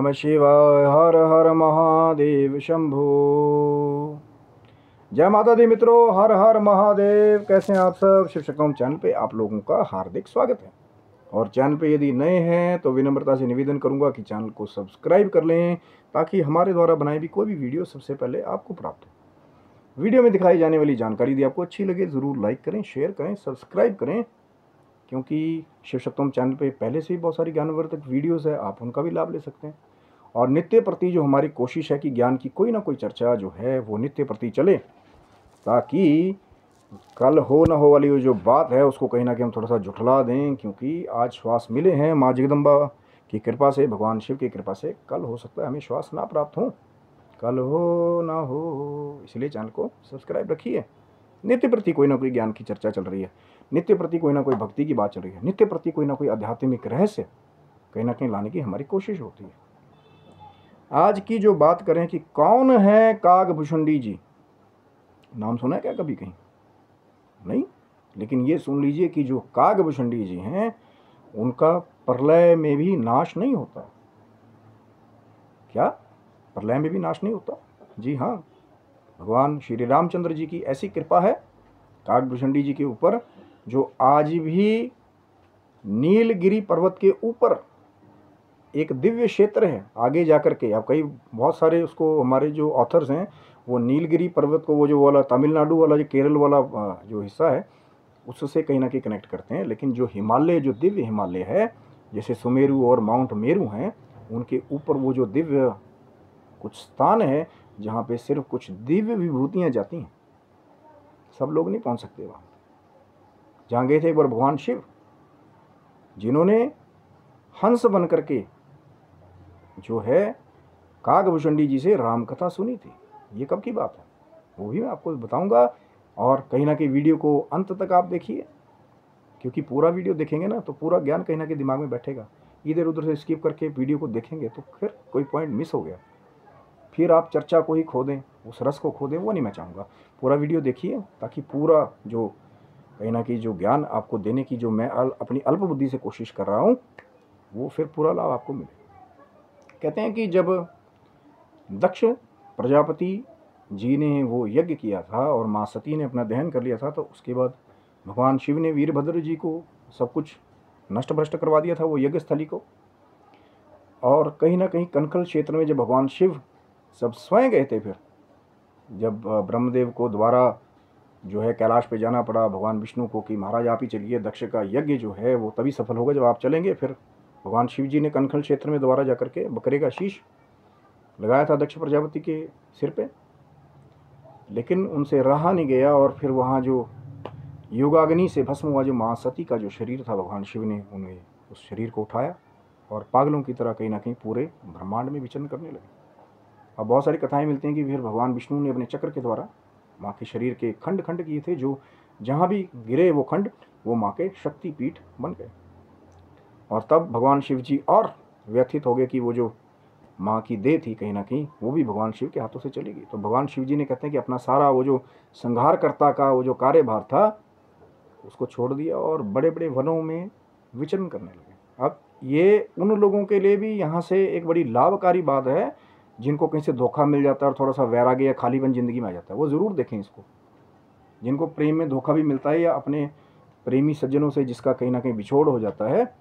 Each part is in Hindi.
नमः शिवाय। हर हर महादेव शंभो। जय माता दी मित्रों, हर हर महादेव। कैसे हैं आप सब? शिव शक्ति चैनल पे आप लोगों का हार्दिक स्वागत है। और चैनल पे यदि नए हैं तो विनम्रता से निवेदन करूंगा कि चैनल को सब्सक्राइब कर लें ताकि हमारे द्वारा बनाई भी कोई भी वीडियो सबसे पहले आपको प्राप्त हो। वीडियो में दिखाई जाने वाली जानकारी यदि आपको अच्छी लगे ज़रूर लाइक करें, शेयर करें, सब्सक्राइब करें, क्योंकि शिव शक्ति चैनल पे पहले से ही बहुत सारी ज्ञानवर्धक वीडियोज़ है, आप उनका भी लाभ ले सकते हैं। और नित्य प्रति जो हमारी कोशिश है कि ज्ञान की कोई ना कोई चर्चा जो है वो नित्य प्रति चले, ताकि कल हो ना हो वाली जो बात है उसको कहीं ना कहीं हम थोड़ा सा जुटला दें। क्योंकि आज श्वास मिले हैं माँ जगदम्बा की कृपा से, भगवान शिव की कृपा से, कल हो सकता है हमें श्वास ना प्राप्त हो, कल हो ना हो। इसलिए चैनल को सब्सक्राइब रखिए। नित्य प्रति कोई ना कोई ज्ञान की चर्चा चल रही है, नित्य प्रति कोई ना कोई भक्ति की बात चल रही है, नित्य प्रति कोई ना कोई आध्यात्मिक रहस्य कहीं ना कहीं लाने की हमारी कोशिश होती है। आज की जो बात करें कि कौन है कागभूषुंडी जी, नाम सुना है क्या कभी कहीं? नहीं, लेकिन ये सुन लीजिए कि जो कागभूषुंडी जी हैं उनका प्रलय में भी नाश नहीं होता। क्या प्रलय में भी नाश नहीं होता? जी हाँ, भगवान श्री रामचंद्र जी की ऐसी कृपा है कागभूषुंडी जी के ऊपर, जो आज भी नीलगिरी पर्वत के ऊपर एक दिव्य क्षेत्र है। आगे जाकर के आप कई बहुत सारे उसको, हमारे जो ऑथर्स हैं वो नीलगिरी पर्वत को, वो जो वाला तमिलनाडु वाला जो केरल वाला जो हिस्सा है उससे कहीं ना कहीं कनेक्ट करते हैं। लेकिन जो हिमालय, जो दिव्य हिमालय है, जैसे सुमेरु और माउंट मेरू हैं, उनके ऊपर वो जो दिव्य कुछ स्थान है जहाँ पे सिर्फ कुछ दिव्य विभूतियाँ जाती हैं, सब लोग नहीं पहुँच सकते वहाँ। जहाँ गए थे एक बार भगवान शिव, जिन्होंने हंस बन करके जो है कागभूषुंडी जी से राम कथा सुनी थी। ये कब की बात है वो भी मैं आपको बताऊंगा। और कहीं ना कहीं वीडियो को अंत तक आप देखिए, क्योंकि पूरा वीडियो देखेंगे ना तो पूरा ज्ञान कहीं ना कहीं दिमाग में बैठेगा। इधर उधर से स्किप करके वीडियो को देखेंगे तो फिर कोई पॉइंट मिस हो गया, फिर आप चर्चा को ही खो दें, उस रस को खो दें, वो नहीं मैं चाहूँगा। पूरा वीडियो देखिए ताकि पूरा जो कहीं ना कहीं जो ज्ञान आपको देने की जो मैं अपनी अल्प बुद्धि से कोशिश कर रहा हूँ वो फिर पूरा लाभ आपको मिले। कहते हैं कि जब दक्ष प्रजापति जी ने वो यज्ञ किया था और माँ सती ने अपना दहन कर लिया था, तो उसके बाद भगवान शिव ने वीरभद्र जी को सब कुछ नष्ट भ्रष्ट करवा दिया था वो यज्ञ स्थली को। और कहीं ना कहीं कनखल क्षेत्र में जब भगवान शिव सब स्वयं गए थे, फिर जब ब्रह्मदेव को दोबारा जो है कैलाश पे जाना पड़ा भगवान विष्णु को कि महाराज आप ही चलिए, दक्ष का यज्ञ जो है वो तभी सफल होगा जब आप चलेंगे। फिर भगवान शिव जी ने कनखल क्षेत्र में दोबारा जाकर के बकरे का शीश लगाया था दक्ष प्रजापति के सिर पे, लेकिन उनसे रहा नहीं गया। और फिर वहाँ जो योगाग्नि से भस्म हुआ जो माँ सती का जो शरीर था, भगवान शिव ने उन्हें उस शरीर को उठाया और पागलों की तरह कहीं ना कहीं पूरे ब्रह्मांड में विचरण करने लगे। अब बहुत सारी कथाएं मिलती हैं कि फिर भगवान विष्णु ने अपने चक्र के द्वारा माँ के शरीर के खंड खंड किए थे, जो जहाँ भी गिरे वो खंड वो माँ के शक्तिपीठ बन गए। और तब भगवान शिव जी और व्यथित हो गए कि वो जो माँ की देह थी कहीं ना कहीं वो भी भगवान शिव के हाथों से चली गई। तो भगवान शिव जी ने कहते हैं कि अपना सारा वो जो संहारकर्ता का वो जो कार्यभार था उसको छोड़ दिया और बड़े बड़े वनों में विचरण करने लगे। अब ये उन लोगों के लिए भी यहाँ से एक बड़ी लाभकारी बात है जिनको कहीं से धोखा मिल जाता है और थोड़ा सा वैराग्य या खालीपन जिंदगी में आ जाता है, वो ज़रूर देखें इसको। जिनको प्रेम में धोखा भी मिलता है या अपने प्रेमी सज्जनों से जिसका कहीं ना कहीं बिछोड़ हो जाता है,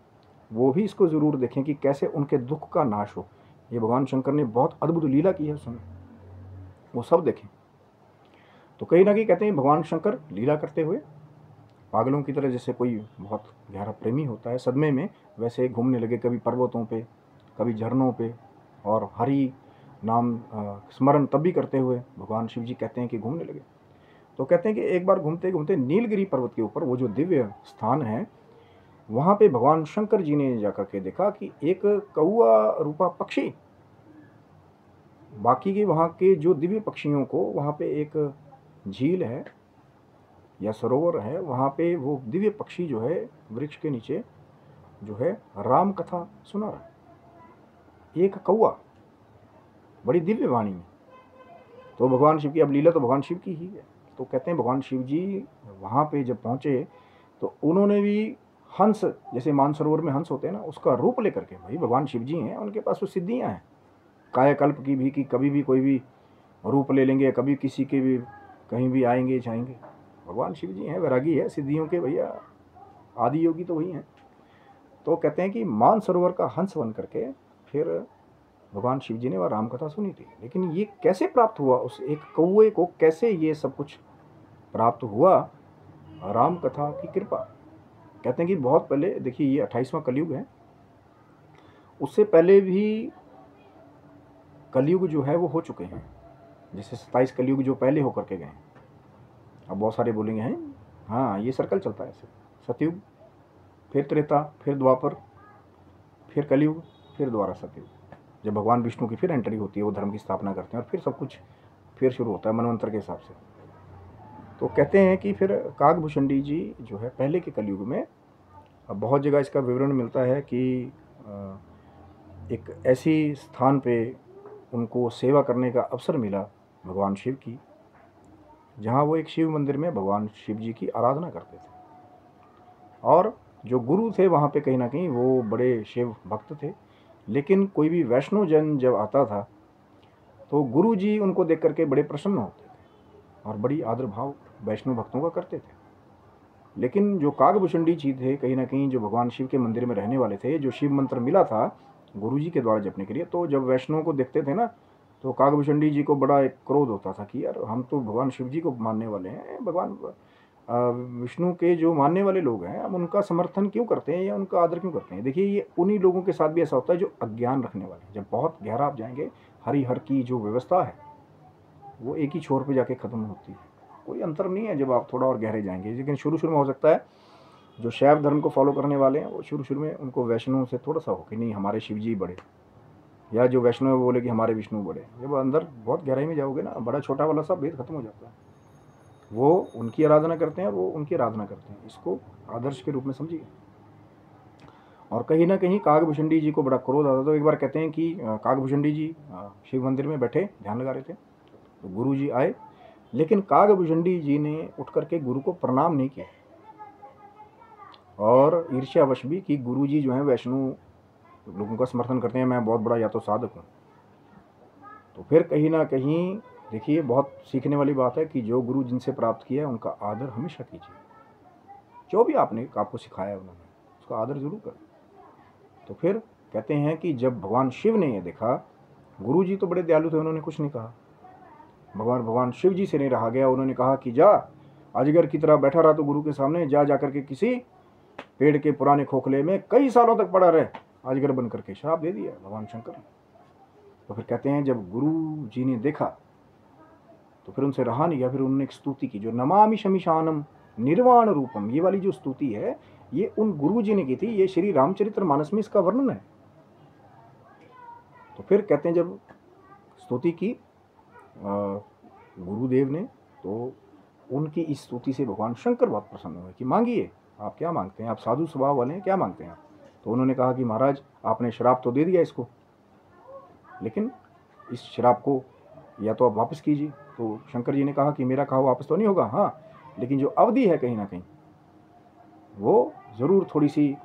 वो भी इसको ज़रूर देखें कि कैसे उनके दुख का नाश हो। ये भगवान शंकर ने बहुत अद्भुत लीला की है उस समय, वो सब देखें। तो कहीं ना कहीं कहते हैं भगवान शंकर लीला करते हुए पागलों की तरह, जैसे कोई बहुत गहरा प्रेमी होता है सदमे में, वैसे घूमने लगे, कभी पर्वतों पे, कभी झरनों पे, और हरि नाम स्मरण तब भी करते हुए भगवान शिव जी कहते हैं कि घूमने लगे। तो कहते हैं कि एक बार घूमते घूमते नीलगिरी पर्वत के ऊपर वो जो दिव्य स्थान है वहाँ पे भगवान शंकर जी ने जाकर के देखा कि एक कौआ रूपा पक्षी, बाकी के वहाँ के जो दिव्य पक्षियों को, वहाँ पे एक झील है या सरोवर है, वहाँ पे वो दिव्य पक्षी जो है वृक्ष के नीचे जो है राम कथा सुना रहा है, एक कौआ बड़ी दिव्य वाणी में। तो भगवान शिव की अब लीला तो भगवान शिव की ही है। तो कहते हैं भगवान शिव जी वहाँ पे जब पहुँचे तो उन्होंने भी हंस, जैसे मानसरोवर में हंस होते हैं ना, उसका रूप लेकर के, भाई भगवान शिव जी हैं, उनके पास वो सिद्धियाँ हैं कायाकल्प की भी, कि कभी भी कोई भी रूप ले लेंगे, कभी किसी के भी कहीं भी आएंगे जाएंगे। भगवान शिव जी हैं, वैरागी है सिद्धियों के भैया, आदि योगी तो वही हैं। तो कहते हैं कि मानसरोवर का हंस बन करके फिर भगवान शिव जी ने वह राम कथा सुनी थी। लेकिन ये कैसे प्राप्त हुआ, उस एक कौवे को कैसे ये सब कुछ प्राप्त हुआ? राम कथा की कृपा। कहते हैं कि बहुत पहले, देखिए ये 28वां कलयुग है, उससे पहले भी कलयुग जो है वो हो चुके हैं। जैसे 27 कलयुग जो पहले होकर के गए। अब बहुत सारे बोलेंगे हैं, हाँ ये सर्कल चलता है ऐसे, सतयुग, फिर त्रेता, फिर द्वापर, फिर कलयुग, फिर दोबारा सतयुग। जब भगवान विष्णु की फिर एंट्री होती है, वो धर्म की स्थापना करते हैं और फिर सब कुछ फिर शुरू होता है मनवंतर के हिसाब से। तो कहते हैं कि फिर काकभूषणी जी जो है पहले के कलयुग में, अब बहुत जगह इसका विवरण मिलता है कि एक ऐसी स्थान पे उनको सेवा करने का अवसर मिला भगवान शिव की, जहाँ वो एक शिव मंदिर में भगवान शिव जी की आराधना करते थे। और जो गुरु थे वहाँ पे कहीं ना कहीं वो बड़े शिव भक्त थे। लेकिन कोई भी वैष्णव जन जब आता था तो गुरु जी उनको देख करके बड़े प्रसन्न होते थे और बड़ी आदर भाव वैष्णव भक्तों का करते थे। लेकिन जो काकभूषणी जी थे, कहीं ना कहीं जो भगवान शिव के मंदिर में रहने वाले थे, जो शिव मंत्र मिला था गुरु जी के द्वारा जपने के लिए, तो जब वैष्णव को देखते थे ना, तो काकभूषणी जी को बड़ा एक क्रोध होता था कि यार हम तो भगवान शिव जी को मानने वाले हैं, भगवान विष्णु के जो मानने वाले लोग हैं, हम उनका समर्थन क्यों करते हैं या उनका आदर क्यों करते हैं? देखिए ये उन्हीं लोगों के साथ भी ऐसा होता है जो अज्ञान रखने वाले। जब बहुत गहरा आप जाएंगे, हरिहर की जो व्यवस्था है वो एक ही छोर पे जाके खत्म होती है, कोई अंतर नहीं है जब आप थोड़ा और गहरे जाएंगे। लेकिन शुरू शुरू में हो सकता है जो शैव धर्म को फॉलो करने वाले हैं वो शुरू शुरू में उनको वैष्णव से थोड़ा सा हो कि नहीं हमारे शिव जी बड़े, या जो वैष्णव बोले कि हमारे विष्णु बड़े। जब अंदर बहुत गहराई में जाओगे ना, बड़ा छोटा वाला सब भेद खत्म हो जाता है। वो उनकी आराधना करते हैं, वो उनकी आराधना करते हैं। इसको आदर्श के रूप में समझिए। और कहीं ना कहीं काकभूषणी जी को बड़ा क्रोध आता था। तो एक बार कहते हैं कि काकभूषणी जी शिव मंदिर में बैठे ध्यान लगा रहे थे, तो गुरु जी आए, लेकिन काकभूषणी जी ने उठ करके गुरु को प्रणाम नहीं किया और ईर्ष्यावश भी कि गुरु जी जो है वैष्णव लोगों का समर्थन करते हैं, मैं बहुत बड़ा या तो साधक हूँ। तो फिर कहीं ना कहीं देखिए बहुत सीखने वाली बात है कि जो गुरु जिनसे प्राप्त किया है उनका आदर हमेशा कीजिए। जो भी आपको सिखाया उन्होंने उसका आदर जरूर करें। तो फिर कहते हैं कि जब भगवान शिव ने ये देखा, गुरु जी तो बड़े दयालु थे, उन्होंने कुछ नहीं कहा। भगवान शिव जी से नहीं रहा गया, उन्होंने कहा कि जा अजगर की तरह बैठा रहा तो गुरु के सामने, जा जाकर के किसी पेड़ के पुराने खोखले में कई सालों तक पड़ा रहे, अजगर बन करके। श्राप दे दिया भगवान शंकर ने। तो फिर कहते हैं जब गुरु जी ने देखा तो फिर उनसे रहा नहीं गया, फिर उन्होंने एक स्तुति की, जो नमामि शमिशानम निर्वाण रूपम, ये वाली जो स्तुति है ये उन गुरु जी ने की थी। ये श्री रामचरितमानस में इसका वर्णन है। तो फिर कहते हैं जब स्तुति की गुरुदेव ने, तो उनकी इस स्तुति से भगवान शंकर बहुत प्रसन्न हुए कि मांगिए, आप क्या मांगते हैं, आप साधु स्वभाव वाले हैं, क्या मांगते हैं आप? तो उन्होंने कहा कि महाराज आपने श्राप तो दे दिया इसको, लेकिन इस श्राप को या तो आप वापस कीजिए। तो शंकर जी ने कहा कि मेरा कहा वापस तो नहीं होगा, हाँ, लेकिन जो अवधि है कहीं ना कहीं वो ज़रूर थोड़ी सी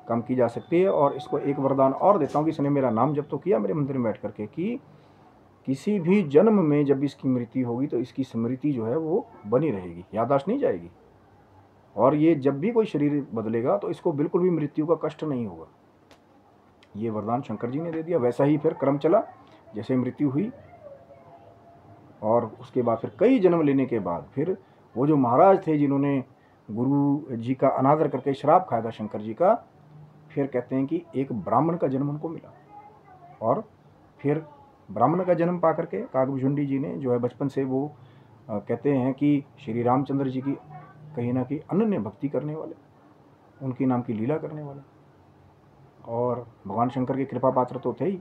कम की जा सकती है। और इसको एक वरदान और देता हूँ कि इसने मेरा नाम जब तो किया मेरे मंदिर में बैठ करके, कि किसी भी जन्म में जब इसकी मृत्यु होगी तो इसकी स्मृति जो है वो बनी रहेगी, याददाश्त नहीं जाएगी। और ये जब भी कोई शरीर बदलेगा तो इसको बिल्कुल भी मृत्यु का कष्ट नहीं होगा। ये वरदान शंकर जी ने दे दिया। वैसा ही फिर क्रम चला, जैसे मृत्यु हुई और उसके बाद फिर कई जन्म लेने के बाद फिर वो जो महाराज थे जिन्होंने गुरु जी का अनादर करके श्राप खाया था शंकर जी का, फिर कहते हैं कि एक ब्राह्मण का जन्म उनको मिला। और फिर ब्राह्मण का जन्म पा करके काकभूषणी जी ने जो है बचपन से वो कहते हैं कि श्री रामचंद्र जी की कहीं ना कहीं अनन्य भक्ति करने वाले, उनकी नाम की लीला करने वाले, और भगवान शंकर के कृपा पात्र तो थे ही,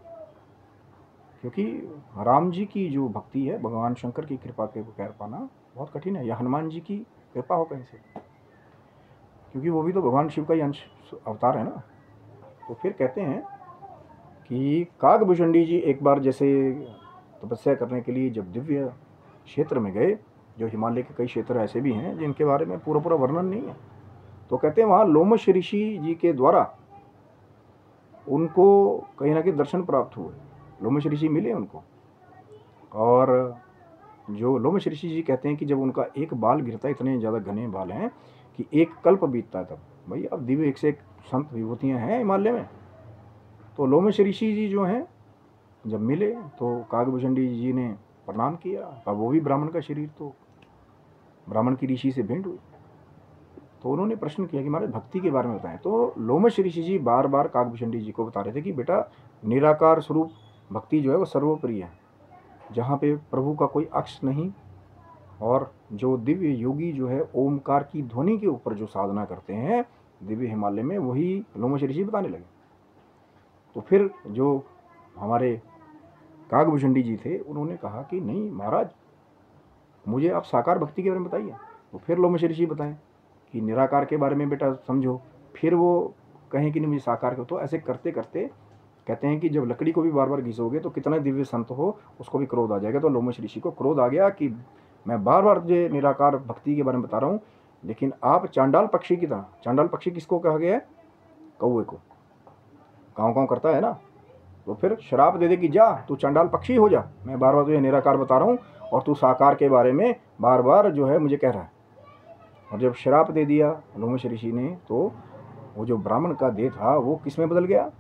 क्योंकि राम जी की जो भक्ति है भगवान शंकर की कृपा के बगैर पाना बहुत कठिन है, या हनुमान जी की कृपा हो कहीं से, क्योंकि वो भी तो भगवान शिव का ही अंश अवतार है ना। तो फिर कहते हैं कि काकभूषणी जी एक बार जैसे तपस्या करने के लिए जब दिव्य क्षेत्र में गए, जो हिमालय के कई क्षेत्र ऐसे भी हैं जिनके बारे में पूरा वर्णन नहीं है, तो कहते हैं वहाँ लोमश ऋषि जी के द्वारा उनको कहीं ना कहीं दर्शन प्राप्त हुए, लोमश ऋषि मिले उनको। और जो लोमश ऋषि जी कहते हैं कि जब उनका एक बाल गिरता है, इतने ज़्यादा घने बाल हैं कि एक कल्प बीतता है, तब भाई अब दिव्य एक से एक संत विभूतियाँ हैं हिमालय में। तो लोमश ऋषि जी जो हैं जब मिले तो कागभूषणी जी ने प्रणाम किया। अब वो भी ब्राह्मण का शरीर, तो ब्राह्मण की ऋषि से भेंट हुई। तो उन्होंने प्रश्न किया कि महाराज भक्ति के बारे में बताएं। तो लोमश ऋषि जी बार बार कागभूषणी जी को बता रहे थे कि बेटा निराकार स्वरूप भक्ति जो है वो सर्वोपरि है, जहाँ पे प्रभु का कोई अक्ष नहीं, और जो दिव्य योगी जो है ओमकार की ध्वनि के ऊपर जो साधना करते हैं दिव्य हिमालय में, वही लोमश ऋषि बताने लगे। तो फिर जो हमारे कागभूषणी जी थे उन्होंने कहा कि नहीं महाराज, मुझे आप साकार भक्ति के बारे में बताइए। तो फिर लोमश ऋषि बताएं कि निराकार के बारे में बेटा समझो, फिर वो कहें कि नहीं मुझे साकार को। तो ऐसे करते करते कहते हैं कि जब लकड़ी को भी बार बार घिसोगे तो कितना दिव्य संत हो उसको भी क्रोध आ जाएगा। तो लोमश ऋषि को क्रोध आ गया कि मैं बार बार जो निराकार भक्ति के बारे में बता रहा हूँ, लेकिन आप चांडाल पक्षी की तरह, चांडाल पक्षी किसको कहा गया है? कौवे को, काँव काँव करता है ना। तो फिर श्राप दे दे कि जा तू चांडाल पक्षी हो जा, मैं बार बार तुझे निराकार बता रहा हूँ और तू साकार के बारे में बार बार जो है मुझे कह रहा है। और जब श्राप दे दिया लोमश ऋषि ने, तो वो जो ब्राह्मण का देह था वो किस में बदल गया?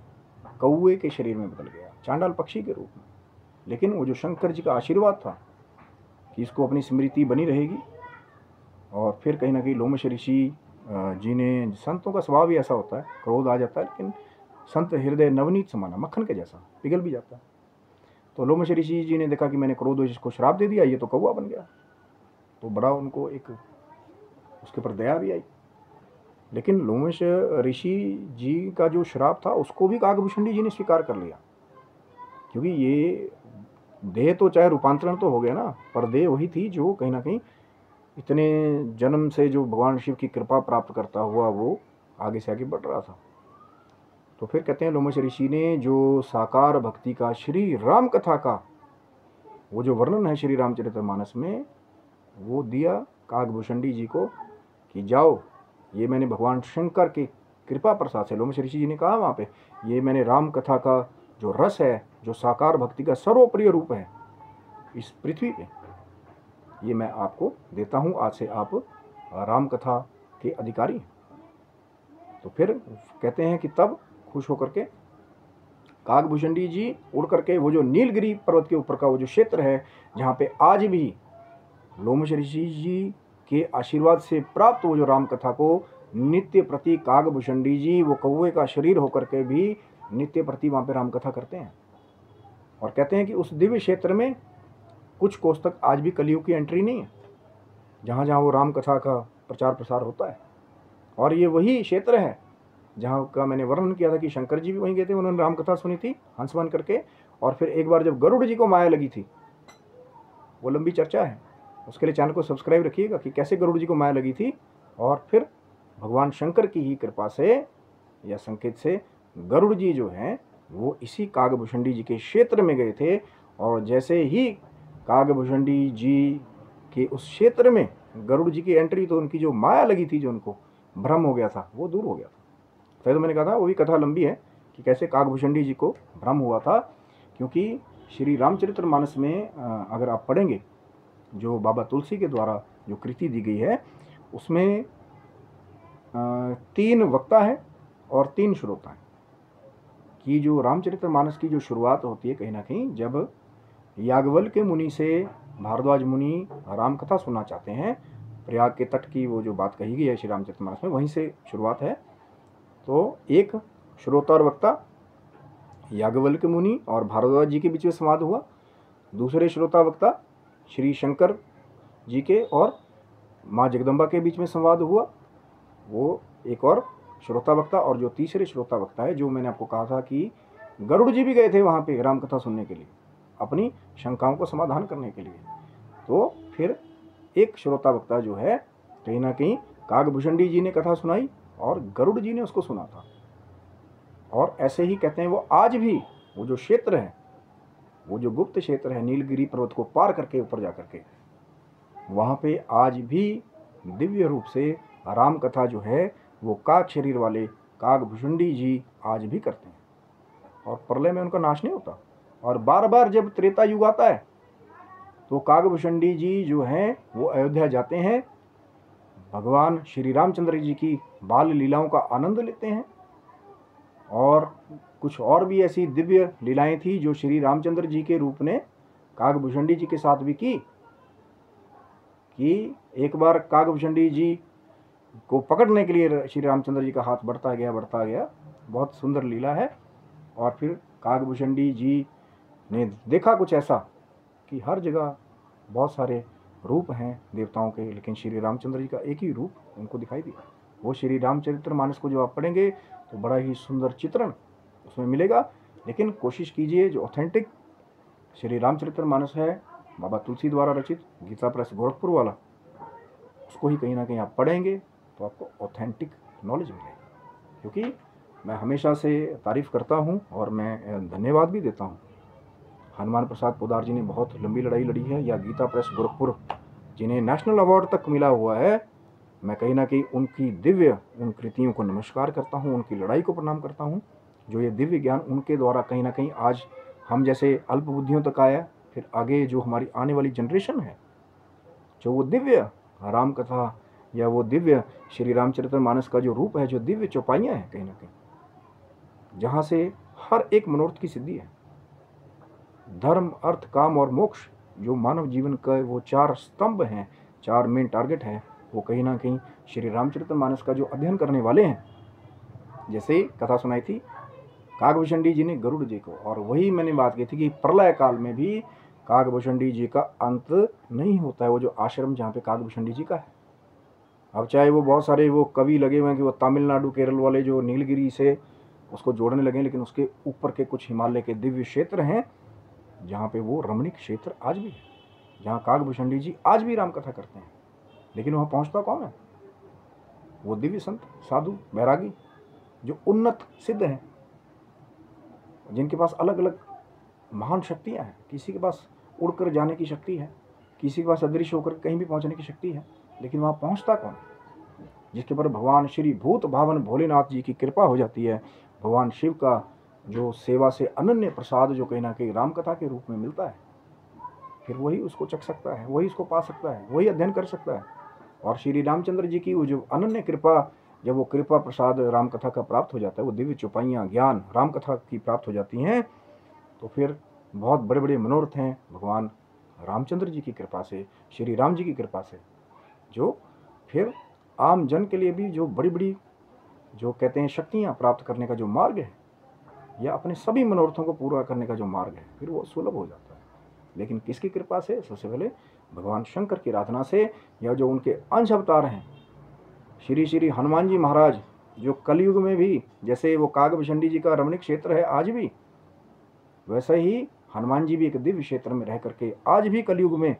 कौवे के शरीर में बदल गया, चांडाल पक्षी के रूप में। लेकिन वो जो शंकर जी का आशीर्वाद था कि इसको अपनी स्मृति बनी रहेगी, और फिर कहीं ना कहीं लोमश ऋषि जी ने, संतों का स्वभाव ही ऐसा होता है, क्रोध आ जाता है, लेकिन संत हृदय नवनीत समाना, मक्खन के जैसा पिघल भी जाता है। तो लोमश ऋषि जी ने देखा कि मैंने क्रोध इसको श्राप दे दिया, ये तो कौवा बन गया। तो बड़ा उनको एक उसके ऊपर दया भी आई। लेकिन लोमश ऋषि जी का जो श्राप था उसको भी कागभूषणी जी ने स्वीकार कर लिया, क्योंकि ये देह तो चाहे रूपांतरण तो हो गया ना, पर देह वही थी जो कहीं ना कहीं इतने जन्म से जो भगवान शिव की कृपा प्राप्त करता हुआ वो आगे से आगे बढ़ रहा था। तो फिर कहते हैं लोमश ऋषि ने जो साकार भक्ति का श्री राम कथा का वो जो वर्णन है श्री रामचरितमानस में, वो दिया कागभूषणी जी को कि जाओ, ये मैंने भगवान शंकर की कृपा प्रसाद से, लोमश ऋषि जी ने कहा वहाँ पे, ये मैंने राम कथा का जो रस है, जो साकार भक्ति का सर्वप्रिय रूप है इस पृथ्वी पे, ये मैं आपको देता हूँ। आज से आप राम कथा के अधिकारी हैं। तो फिर कहते हैं कि तब खुश होकर के कागभूषणी जी उड़ करके वो जो नीलगिरी पर्वत के ऊपर का वो जो क्षेत्र है, जहाँ पे आज भी लोमश ऋषि जी के आशीर्वाद से प्राप्त वो जो राम कथा को नित्य प्रति कागभूषणी जी वो कौवे का शरीर होकर के भी नित्य प्रति वहाँ पे राम कथा करते हैं। और कहते हैं कि उस दिव्य क्षेत्र में कुछ कोस तक आज भी कलियुग की एंट्री नहीं है, जहाँ जहाँ वो राम कथा का प्रचार प्रसार होता है। और ये वही क्षेत्र है जहाँ का मैंने वर्णन किया था कि शंकर जी भी वहीं गए थे, उन्होंने राम कथा सुनी थी हंस बन करके। और फिर एक बार जब गरुड़ जी को माया लगी थी, वो लंबी चर्चा है, उसके लिए चैनल को सब्सक्राइब रखिएगा कि कैसे गरुड़ जी को माया लगी थी। और फिर भगवान शंकर की ही कृपा से या संकेत से गरुड़ जी जो हैं वो इसी कागभूषणी जी के क्षेत्र में गए थे। और जैसे ही कागभूषणी जी के उस क्षेत्र में गरुड़ जी की एंट्री, तो उनकी जो माया लगी थी, जो उनको भ्रम हो गया था, वो दूर हो गया था। फिर तो मैंने कहा था वो भी कथा लंबी है कि कैसे कागभूषणी जी को भ्रम हुआ था, क्योंकि श्री रामचरितमानस में अगर आप पढ़ेंगे जो बाबा तुलसी के द्वारा जो कृति दी गई है, उसमें 3 वक्ता है और 3 श्रोता हैं। कि जो रामचरितमानस की जो शुरुआत होती है कहीं ना कहीं जब याज्ञवल्क्य मुनि से भारद्वाज मुनि राम कथा सुनना चाहते हैं, प्रयाग के तट की वो जो बात कही गई है श्री रामचरितमानस में, वहीं से शुरुआत है। तो एक श्रोता और वक्ता याज्ञवल्क्य मुनि और भारद्वाज जी के बीच में संवाद हुआ। दूसरे श्रोता वक्ता श्री शंकर जी के और माँ जगदम्बा के बीच में संवाद हुआ, वो एक और श्रोता वक्ता। और जो तीसरे श्रोता वक्ता है, जो मैंने आपको कहा था कि गरुड़ जी भी गए थे वहाँ पे राम कथा सुनने के लिए, अपनी शंकाओं को समाधान करने के लिए। तो फिर एक श्रोता वक्ता जो है कहीं ना कहीं कागभूषणी जी ने कथा सुनाई और गरुड़ जी ने उसको सुना था। और ऐसे ही कहते हैं वो आज भी वो जो क्षेत्र है, वो जो गुप्त क्षेत्र है नीलगिरी पर्वत को पार करके ऊपर जा करके, वहाँ पे आज भी दिव्य रूप से राम कथा जो है वो काग शरीर वाले कागभुषुंडी जी आज भी करते हैं, और प्रलय में उनका नाश नहीं होता। और बार बार जब त्रेता युग आता है तो कागभुषुंडी जी जो हैं वो अयोध्या जाते हैं, भगवान श्री रामचंद्र जी की बाल लीलाओं का आनंद लेते हैं। और कुछ और भी ऐसी दिव्य लीलाएं थी जो श्री रामचंद्र जी के रूप ने कागभुषुंडी जी के साथ भी की। कि एक बार कागभुषुंडी जी को पकड़ने के लिए श्री रामचंद्र जी का हाथ बढ़ता गया, बहुत सुंदर लीला है। और फिर कागभुषुंडी जी ने देखा कुछ ऐसा कि हर जगह बहुत सारे रूप हैं देवताओं के, लेकिन श्री रामचंद्र जी का एक ही रूप उनको दिखाई दिया। वो श्री रामचरितमानस को जो आप पढ़ेंगे तो बड़ा ही सुंदर चित्रण उसमें मिलेगा। लेकिन कोशिश कीजिए जो ऑथेंटिक श्री रामचरितमानस है, बाबा तुलसी द्वारा रचित, गीता प्रेस गोरखपुर वाला, उसको ही कहीं ना कहीं आप पढ़ेंगे तो आपको ऑथेंटिक नॉलेज मिलेगी। क्योंकि मैं हमेशा से तारीफ़ करता हूँ और मैं धन्यवाद भी देता हूँ। हनुमान प्रसाद पोद्दार जी ने बहुत लंबी लड़ाई लड़ी है, या गीता प्रेस गोरखपुर जिन्हें नेशनल अवार्ड तक मिला हुआ है, मैं कहीं ना कहीं उनकी दिव्य उन कृतियों को नमस्कार करता हूँ, उनकी लड़ाई को प्रणाम करता हूँ। जो ये दिव्य ज्ञान उनके द्वारा कहीं ना कहीं आज हम जैसे अल्प बुद्धियों तक आया, फिर आगे जो हमारी आने वाली जनरेशन है, जो वो दिव्य राम कथा या वो दिव्य श्री रामचरितमानस का जो रूप है, जो दिव्य चौपाइयाँ हैं कहीं ना कहीं, जहाँ से हर एक मनोरथ की सिद्धि है। धर्म, अर्थ, काम और मोक्ष जो मानव जीवन का वो 4 स्तंभ हैं, 4 मेन टारगेट हैं, वो कहीं ना कहीं श्री रामचरितमानस का जो अध्ययन करने वाले हैं, जैसे कथा सुनाई थी कागभुषुंडी जी ने गरुड़ जी को, और वही मैंने बात की थी कि प्रलय काल में भी कागभुषुंडी जी का अंत नहीं होता है। वो जो आश्रम जहाँ पे कागभुषुंडी जी का है, अब चाहे वो बहुत सारे वो कवि लगे हुए हैं कि वो तमिलनाडु केरल वाले जो नीलगिरी से उसको जोड़ने लगे, लेकिन उसके ऊपर के कुछ हिमालय के दिव्य क्षेत्र हैं जहाँ पे वो रमणीक क्षेत्र आज भी है, जहाँ कागभुषुंडी जी आज भी राम कथा करते हैं। लेकिन वहाँ पहुँचता कौन है? वो दिव्य संत, साधु, बैरागी जो उन्नत सिद्ध हैं, जिनके पास अलग अलग महान शक्तियाँ हैं। किसी के पास उड़कर जाने की शक्ति है, किसी के पास अदृश्य होकर कहीं भी पहुँचने की शक्ति है, लेकिन वहाँ पहुँचता कौन? जिसके पर भगवान श्री भूत भावन भोलेनाथ जी की कृपा हो जाती है, भगवान शिव का जो सेवा से अनन्य प्रसाद जो कहीं ना कहीं राम कथा के रूप में मिलता है, फिर वही उसको चख सकता है, वही उसको पा सकता है, वही अध्ययन कर सकता है। और श्री रामचंद्र जी की वो जो अनन्य कृपा, जब वो कृपा प्रसाद राम कथा का प्राप्त हो जाता है, वो दिव्य चौपाइयाँ ज्ञान राम कथा की प्राप्त हो जाती हैं, तो फिर बहुत बड़े बड़े मनोरथ हैं भगवान रामचंद्र जी की कृपा से, श्री राम जी की कृपा से, जो फिर आम जन के लिए भी जो बड़ी बड़ी जो कहते हैं शक्तियाँ प्राप्त करने का जो मार्ग है, या अपने सभी मनोरथों को पूरा करने का जो मार्ग है, फिर वो सुलभ हो जाता है। लेकिन किसकी कृपा से? सबसे पहले भगवान शंकर की आराधना से, या जो उनके अंश अवतार हैं श्री श्री हनुमान जी महाराज, जो कलयुग में भी जैसे वो कागभुषुंडी जी का रमणीक क्षेत्र है आज भी, वैसे ही हनुमान जी भी एक दिव्य क्षेत्र में रह करके आज भी कलयुग में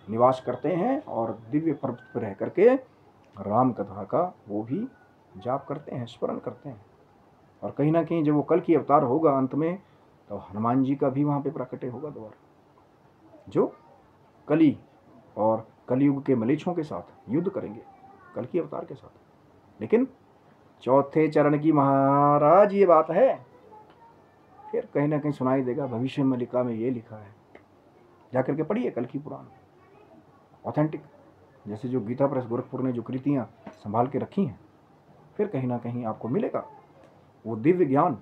निवास करते हैं, और दिव्य पर्वत पर रह करके राम कथा का वो भी जाप करते हैं, स्मरण करते हैं। और कहीं ना कहीं जब वो कल की अवतार होगा अंत में, तो हनुमान जी का भी वहाँ पे प्राकट्य होगा दोबारा, जो कली और कलयुग के मलेच्छों के साथ युद्ध करेंगे, कल की अवतार के साथ। लेकिन चौथे चरण की महाराज ये बात है, फिर कहीं ना कहीं सुनाई देगा भविष्य मलिका में ये लिखा है, जाकर के पढ़िए कल की पुराण, ऑथेंटिक, जैसे जो गीता प्रेस गोरखपुर ने जो कृतियाँ संभाल के रखी हैं, फिर कहीं ना कहीं आपको मिलेगा वो दिव्य ज्ञान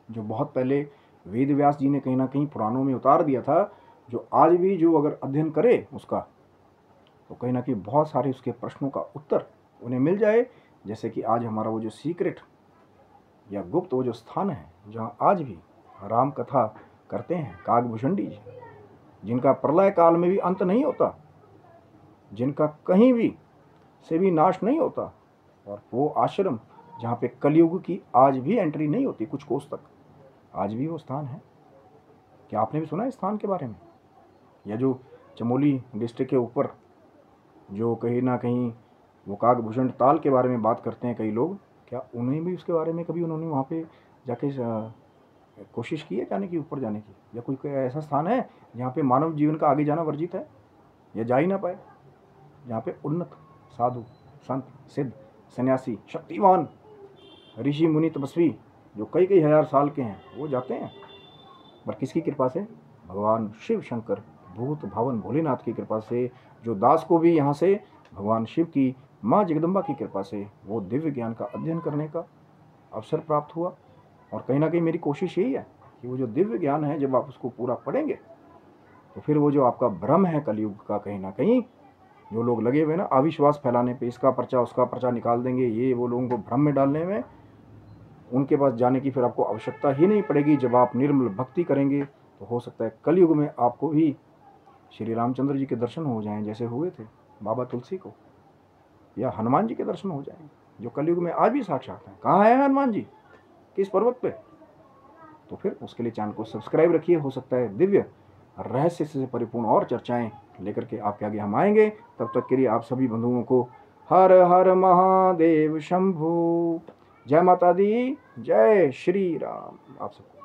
जो बहुत पहले वेद व्यास जी ने कहीं ना कहीं पुराणों में उतार दिया था, जो आज भी जो अगर अध्ययन करे उसका, तो कहीं ना कहीं बहुत सारे उसके प्रश्नों का उत्तर उन्हें मिल जाए। जैसे कि आज हमारा वो जो सीक्रेट या गुप्त वो जो स्थान है, जहाँ आज भी राम कथा करते हैं कागभुषुंडी जी, जिनका प्रलय काल में भी अंत नहीं होता, जिनका कहीं भी से भी नाश नहीं होता, और वो आश्रम जहाँ पे कलयुग की आज भी एंट्री नहीं होती, कुछ कोस तक आज भी वो स्थान है। क्या आपने भी सुना है स्थान के बारे में? या जो चमोली डिस्ट्रिक्ट के ऊपर जो कहीं ना कहीं वो कागभूषण ताल के बारे में बात करते हैं कई लोग, क्या उन्हें भी उसके बारे में कभी उन्होंने वहाँ पे जाके कोशिश की है जाने की, ऊपर जाने की? या कोई ऐसा स्थान है जहाँ पे मानव जीवन का आगे जाना वर्जित है या जा ही ना पाए, जहाँ पे उन्नत साधु संत सिद्ध सन्यासी, शक्तिवान ऋषि मुनि तपस्वी जो कई कई हजार साल के हैं वो जाते हैं। पर किसकी कृपा से? भगवान शिव शंकर भूत भावन भोलेनाथ की कृपा से, जो दास को भी यहाँ से भगवान शिव की माँ जगदम्बा की कृपा से वो दिव्य ज्ञान का अध्ययन करने का अवसर प्राप्त हुआ। और कहीं ना कहीं मेरी कोशिश यही है कि वो जो दिव्य ज्ञान है जब आप उसको पूरा पढ़ेंगे तो फिर वो जो आपका भ्रम है कलयुग का, कहीं ना कहीं जो लोग लगे हुए ना अविश्वास फैलाने पे, इसका पर्चा उसका पर्चा निकाल देंगे, ये वो लोगों को भ्रम में डालने में, उनके पास जाने की फिर आपको आवश्यकता ही नहीं पड़ेगी। जब आप निर्मल भक्ति करेंगे तो हो सकता है कलयुग में आपको भी श्री रामचंद्र जी के दर्शन हो जाएं जैसे हुए थे बाबा तुलसी को, या हनुमान जी के दर्शन हो जाएं जो कलयुग में आज भी साक्षात हैं। कहाँ है हनुमान जी? किस पर्वत पे? तो फिर उसके लिए चैनल को सब्सक्राइब रखिए। हो सकता है दिव्य रहस्य से परिपूर्ण और चर्चाएं लेकर के आपके आगे हम आएंगे। तब तक के लिए आप सभी बंधुओं को हर हर महादेव शंभू। जय माता दी, जय श्री राम। आप सबको